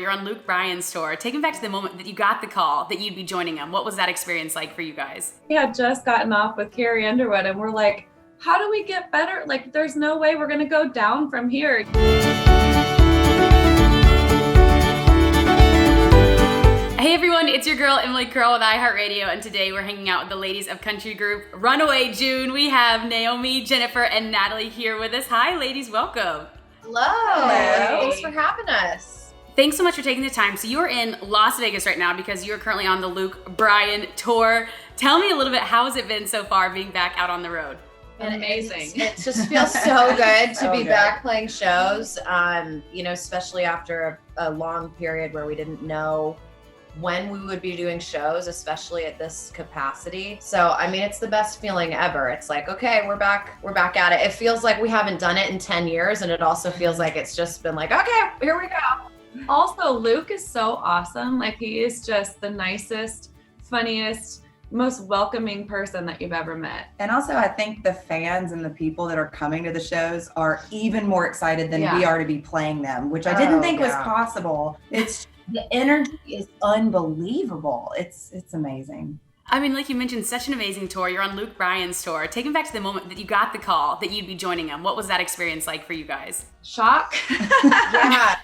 You're on Luke Bryan's tour. Take him back to the moment that you got the call that you'd be joining him. What was that experience like for you guys? We had just gotten off with Carrie Underwood and we're like, how do we get better? Like, there's no way we're going to go down from here. Hey everyone, it's your girl Emily Curl with iHeartRadio, and today we're hanging out with the ladies of country group Runaway June. We have Naomi, Jennifer, and Natalie here with us. Hi ladies, welcome. Hello. Thanks for having us. Thanks so much for taking the time. So you're in Las Vegas right now because you're currently on the Luke Bryan tour. Tell me a little bit, how has it been so far being back out on the road? Amazing. It just feels so good to be back playing shows, especially after a long period where we didn't know when we would be doing shows, especially at this capacity. So, I mean, it's the best feeling ever. It's like, okay, we're back at it. It feels like we haven't done it in 10 years. And it also feels like it's just been like, okay, here we go. Also, Luke is so awesome. Like, he is just the nicest, funniest, most welcoming person that you've ever met. And also, I think the fans and the people that are coming to the shows are even more excited than we are to be playing them, which I didn't think was possible. The energy is unbelievable. It's amazing. I mean, like you mentioned, such an amazing tour. You're on Luke Bryan's tour. Take him back to the moment that you got the call that you'd be joining him. What was that experience like for you guys? Shock. Yeah.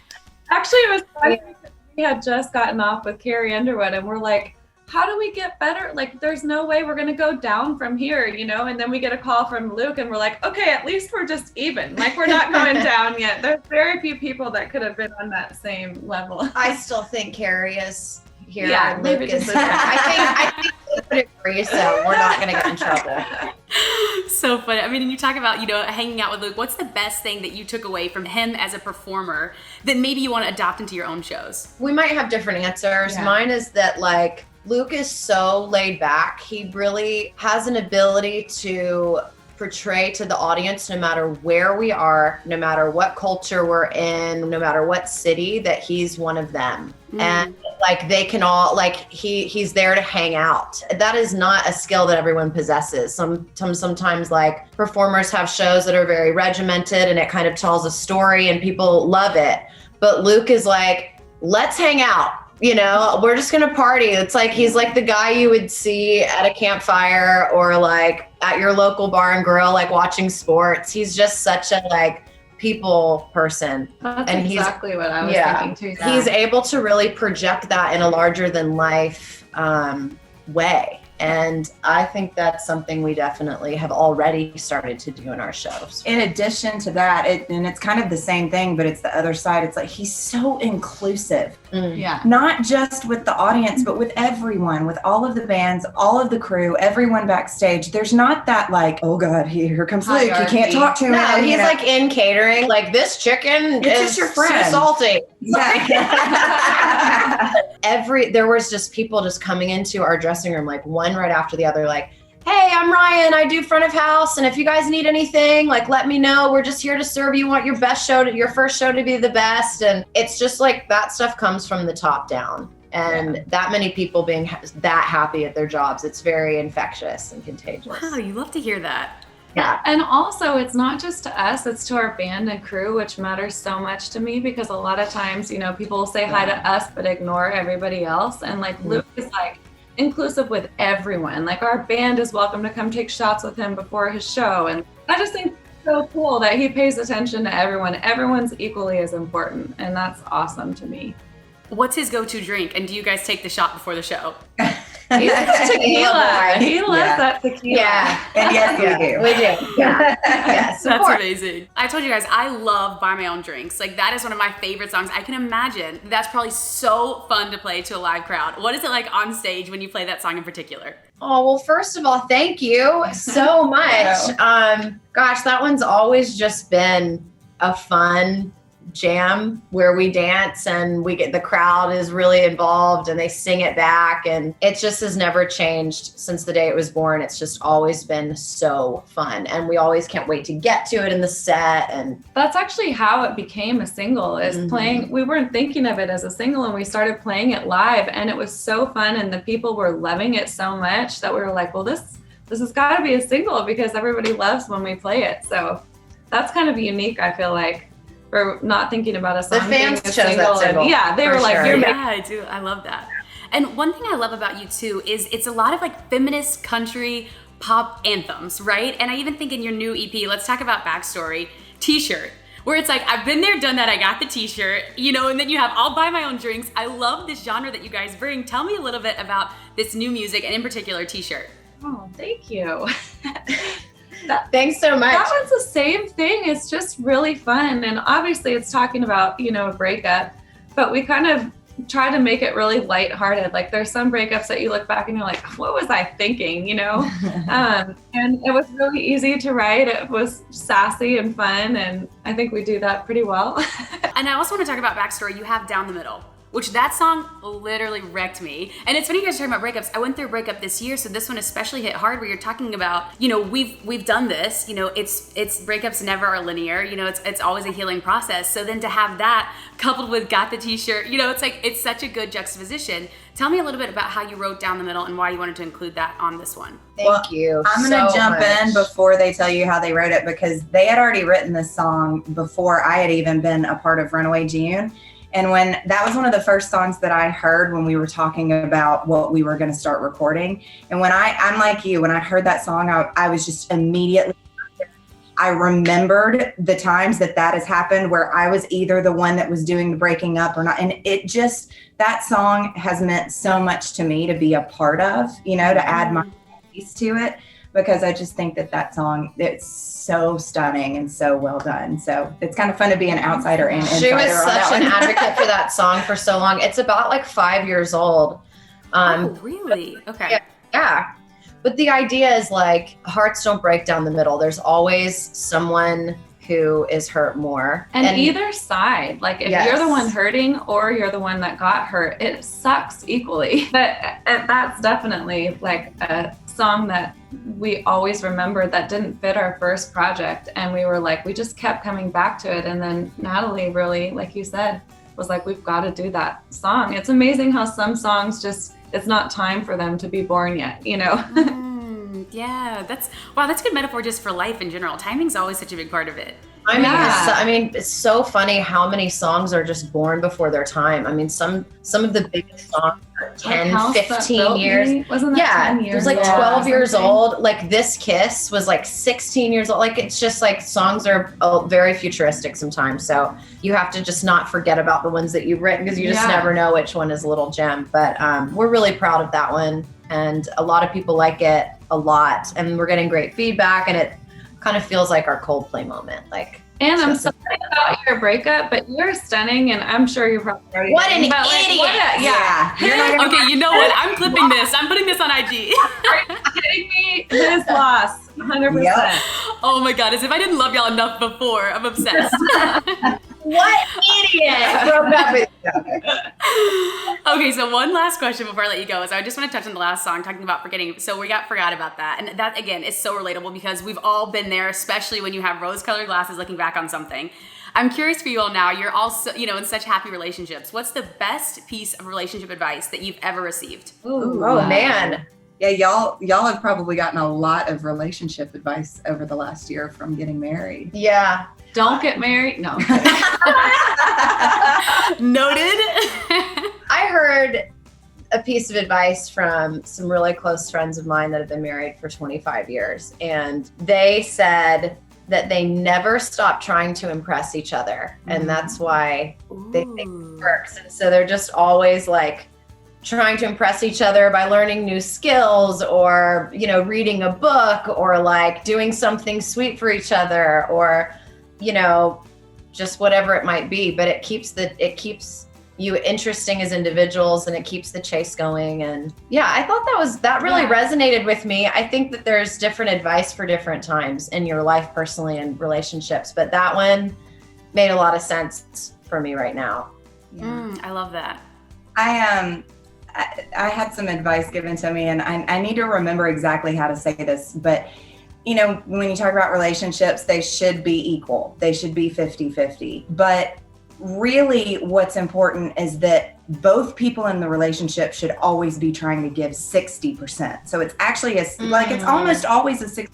Actually, it was funny because we had just gotten off with Carrie Underwood and we're like, how do we get better? Like, there's no way we're going to go down from here, And then we get a call from Luke and we're like, okay, at least we're just even. Like, we're not going down yet. There's very few people that could have been on that same level. I still think Carrie is here. Yeah, and maybe Luke is just I think we would agree, so we're not going to get in trouble. So funny. I mean, and you talk about, hanging out with Luke. What's the best thing that you took away from him as a performer that maybe you want to adopt into your own shows? We might have different answers. Yeah. Mine is that, Luke is so laid back. He really has an ability to portray to the audience, no matter where we are, no matter what culture we're in, no matter what city, that he's one of them. And they can all, he's there to hang out. That is not a skill that everyone possesses. Sometimes performers have shows that are very regimented and it kind of tells a story and people love it. But Luke is like, let's hang out. We're just going to party. It's like, he's like the guy you would see at a campfire or at your local bar and grill, watching sports. He's just such a people person. That's and exactly what I was thinking too. Yeah. He's able to really project that in a larger than life way. And I think that's something we definitely have already started to do in our shows. In addition to that, and it's kind of the same thing, but it's the other side. It's like he's so inclusive. Yeah. Not just with the audience, but with everyone, with all of the bands, all of the crew, everyone backstage. There's not that oh God, here comes Luke. You can't talk to him. No, he's in catering. This chicken it's is just your friend. Too salty. Yeah. There was just people just coming into our dressing room, one right after the other, hey, I'm Ryan. I do front of house. And if you guys need anything, let me know. We're just here to serve you. Want your best show, your first show to be the best. And it's just that stuff comes from the top down. And that many people being that happy at their jobs, it's very infectious and contagious. Wow, you love to hear that. Yeah. And also, it's not just to us, it's to our band and crew, which matters so much to me because a lot of times, people will say hi to us, but ignore everybody else. And Luke is inclusive with everyone. Our band is welcome to come take shots with him before his show. And I just think it's so cool that he pays attention to everyone. Everyone's equally as important. And that's awesome to me. What's his go-to drink? And do you guys take the shot before the show? He's tequila. He loves that tequila. Yeah. And yes, we do. We do. Yeah. Yes. That's amazing. I told you guys, I love Buy My Own Drinks. That is one of my favorite songs. I can imagine that's probably so fun to play to a live crowd. What is it like on stage when you play that song in particular? Oh, well, first of all, thank you so much. Gosh, that one's always just been a fun jam where we dance and the crowd is really involved and they sing it back, and it just has never changed since the day it was born. It's just always been so fun, and we always can't wait to get to it in the set. And that's actually how it became a single, is playing. We weren't thinking of it as a single and we started playing it live, and it was so fun and the people were loving it so much that we were like, well, this has got to be a single because everybody loves when we play it. So that's kind of unique, I feel like. for not thinking about a song. The fans being a chose that single. Yeah, they were like, sure. you're Yeah, I do. I love that. And one thing I love about you too is it's a lot of like feminist country pop anthems, right? And I even think in your new EP, let's talk about Backstory, T-shirt, where it's like, I've been there, done that, I got the T-shirt, you know, and then you have I'll buy my own drinks. I love this genre that you guys bring. Tell me a little bit about this new music and in particular T-shirt. Oh, thank you. Thanks so much. That one's the same thing. It's just really fun. And obviously it's talking about, you know, a breakup, but we kind of try to make it really lighthearted. Like there's some breakups that you look back and you're like, what was I thinking, you know? And it was really easy to write. It was sassy and fun. And I think we do that pretty well. And I also want to talk about Backstory. You have Down the Middle, which that song literally wrecked me. And it's funny you guys are talking about breakups. I went through a breakup this year, so this one especially hit hard where you're talking about, you know, we've done this, you know, it's breakups never are linear, you know, it's always a healing process. So then to have that coupled with Got the T-shirt, you know, it's like, it's such a good juxtaposition. Tell me a little bit about how you wrote Down the Middle and why you wanted to include that on this one. Thank you. I'm going to jump in before they tell you how they wrote it, because they had already written this song before I had even been a part of Runaway June. And when that was one of the first songs that I heard when we were talking about what we were going to start recording. And when I'm like you, when I heard that song, I was just immediately, I remembered the times that has happened where I was either the one that was doing the breaking up or not. And it just, that song has meant so much to me to be a part of, you know, to add my piece to it, because I just think that song, it's so stunning and so well done. So it's kind of fun to be an outsider and insider. She was on such that an one. advocate for that song for so long. It's about like 5 years old. Oh, really? Okay. Yeah. But the idea is like hearts don't break down the middle. There's always someone who is hurt more. And either side, like if you're the one hurting or you're the one that got hurt, it sucks equally. But that's definitely like a song that we always remembered that didn't fit our first project. And we were like, we just kept coming back to it. And then Natalie really, like you said, was like, we've got to do that song. It's amazing how some songs just, it's not time for them to be born yet, you know? Yeah, that's a good metaphor just for life in general. Timing's always such a big part of it. I mean, it's so funny how many songs are just born before their time. I mean, some of the biggest songs are 10, 15 years. Wasn't that 10 years? It was like 12 years old. Like This Kiss was like 16 years old. Like, it's just like songs are very futuristic sometimes. So you have to just not forget about the ones that you've written, because you just never know which one is a little gem. But we're really proud of that one. And a lot of people like it a lot. And we're getting great feedback. And it kind of feels like our Coldplay moment. Like, and I'm sorry about your breakup, but you're stunning, and I'm sure you're probably already. What an idiot! Okay, you know what? I'm clipping this. I'm putting this on IG. Are you kidding me? His loss, 100%. Yep. Oh my God! As if I didn't love y'all enough before. I'm obsessed. What idiot! Okay, so one last question before I let you go is I just want to touch on the last song, talking about forgetting. So we forgot about that. And that, again, is so relatable because we've all been there, especially when you have rose-colored glasses looking back on something. I'm curious for you all now. You're also, you know, in such happy relationships. What's the best piece of relationship advice that you've ever received? Ooh, man. Yeah, y'all have probably gotten a lot of relationship advice over the last year from getting married. Yeah. Don't get married. No. Noted. I heard a piece of advice from some really close friends of mine that have been married for 25 years. And they said that they never stop trying to impress each other. And that's why they think it works. And so they're just always like trying to impress each other by learning new skills, or, you know, reading a book, or like doing something sweet for each other, or, you know, just whatever it might be. But it keeps you interesting as individuals, and it keeps the chase going. And yeah, I thought that really resonated with me. I think that there's different advice for different times in your life, personally, and relationships, but that one made a lot of sense for me right now. I love that. I had some advice given to me, and I need to remember exactly how to say this, but you know, when you talk about relationships, they should be equal. They should be 50-50. But really what's important is that both people in the relationship should always be trying to give 60%. So it's actually it's almost always a 60-40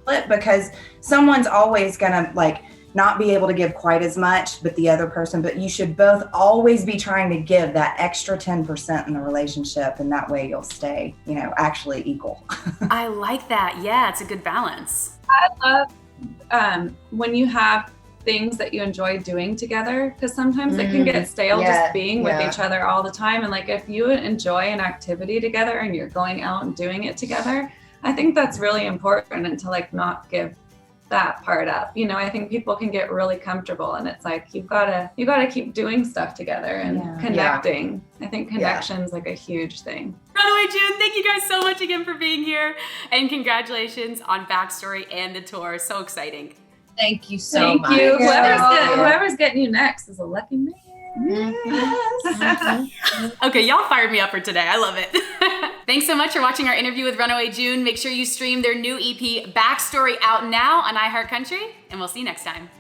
split, because someone's always gonna like not be able to give quite as much, but the other person, but you should both always be trying to give that extra 10% in the relationship. And that way you'll stay, actually equal. I like that. Yeah, it's a good balance. I love when you have things that you enjoy doing together, because sometimes it can get stale just being with each other all the time. And like, if you enjoy an activity together and you're going out and doing it together, I think that's really important, and to like not give that part up. I think people can get really comfortable, and it's like, you gotta keep doing stuff together and connecting. I think connection's like a huge thing. Runaway June, thank you guys so much again for being here, and congratulations on Backstory and the tour. So exciting. Thank you so much. Thank you. Whoever's getting you next is a lucky man. Okay, y'all fired me up for today. I love it. Thanks so much for watching our interview with Runaway June. Make sure you stream their new EP, Backstory, out now on iHeartCountry, and we'll see you next time.